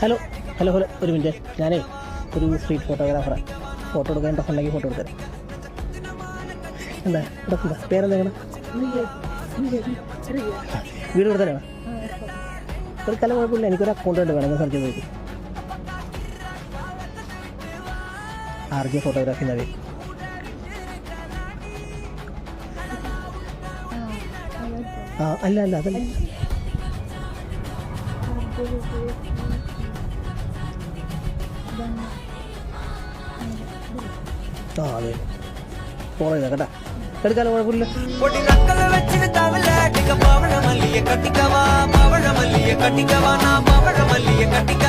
Hello hello hello ഒരു minute, ഞാനേ ഒരു സ്ട്രീറ്റ് ഫോട്ടോഗ്രാഫറാണ്. ഫോട്ടോ എടുക്കാൻ ഇൻട്രസ്റ്റ് ഉണ്ടെങ്കിൽ ഫോട്ടോ എടുത്തരാം. എന്താ എന്താ പേരെന്താ? വീട് എടുത്തരാണ്. ഒരു കല കുഴപ്പമില്ല, എനിക്കൊരു അക്കൗണ്ട് ഉണ്ട്, വേണമെങ്കിൽ സെർച്ച് ചെയ്ത് നോക്കും. RJ ഫോട്ടോഗ്രാഫി എന്നാ പേര്. അല്ല അല്ല അതല്ല. അതെ ഫോളോ ചെയ്താ കേട്ടാ, എടുക്കാലോ കുഴപ്പമില്ല. கட்டிக்கவா பவழ மல்லிய கட்டிக்கவா நான் பவழ மல்லிய கட்டிக்க